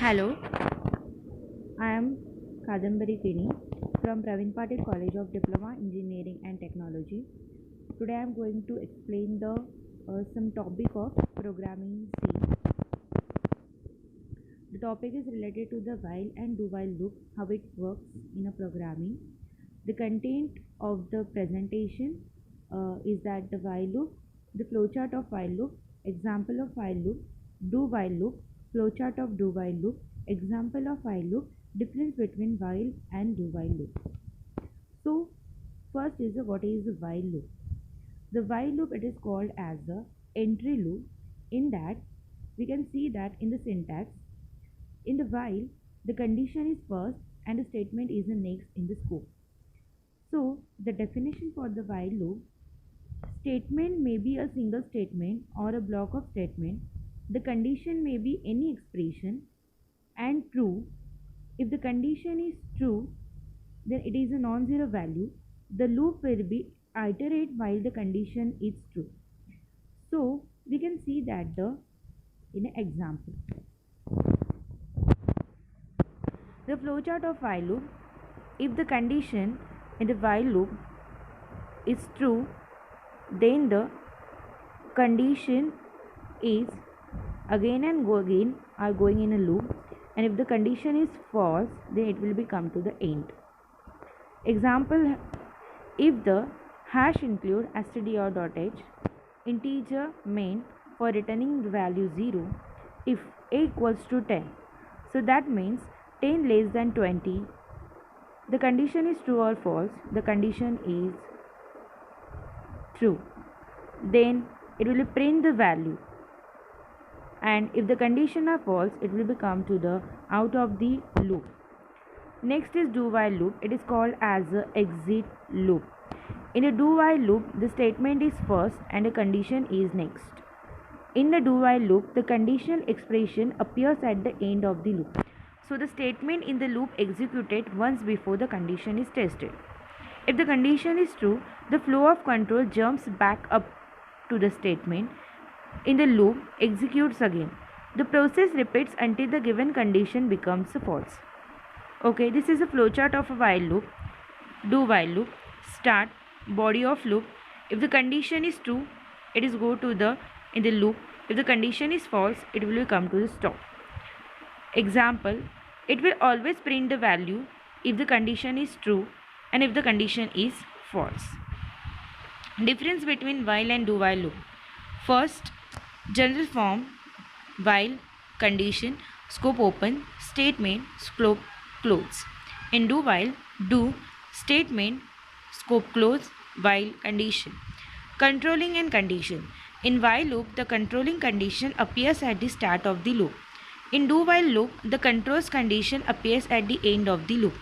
Hello, I am Kadambari Kini from Praveen Patil College of Diploma Engineering and Technology. Today I am going to explain the some topic of programming C. The topic is related to the while and do while loop, how it works in a programming. The content of the presentation is that the while loop, the flowchart of while loop, example of while loop, do while loop, flowchart of do while loop, example of while loop, difference between while and do while loop. So first is what is the while loop? The while loop, it is called as the entry loop. In that we can see that in the syntax, in the while the condition is first and the statement is the next in the scope. So the definition for the while loop: statement may be a single statement or a block of statement. The condition may be any expression and true. If the condition is true, then it is a non-zero value. The loop will be iterate while the condition is true. So we can see that in an example. The flowchart of while loop: if the condition in the while loop is true, then the condition is again and go again are going in a loop, and if the condition is false, then it will be come to the end. Example: if the hash include str.h integer main for returning the value 0 if a equals to 10, so that means 10 less than 20, the condition is true or false. The condition is true, then it will print the value, and if the condition are false, it will become to the out of the loop. Next is do while loop. It is called as a exit loop. In a do while loop, the statement is first and the condition is next. In the do while loop, the conditional expression appears at the end of the loop. So the statement in the loop executed once before the condition is tested. If the condition is true, the flow of control jumps back up to the statement in the loop executes again. The process repeats until the given condition becomes false. Okay, this is a flowchart of a while loop. Do while loop. Start, body of loop. If the condition is true, it is go to the in the loop. If the condition is false, it will come to the stop. Example: it will always print the value if the condition is true and if the condition is false. Difference between while and do while loop. First, general form: while, condition, scope open, statement, scope close. In do while, do, statement, scope close, while, condition. Controlling and condition. In while loop, the controlling condition appears at the start of the loop. In do while loop, the controls condition appears at the end of the loop.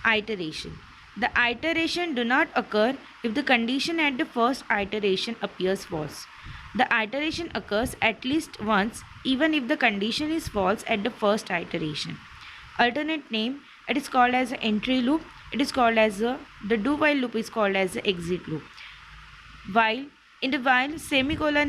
Iteration. The iteration do not occur if the condition at the first iteration appears false. The iteration occurs at least once even if the condition is false at the first iteration. Alternate name: it is called as an entry loop. It is called as the do while loop is called as the exit loop. While, in the while, semicolon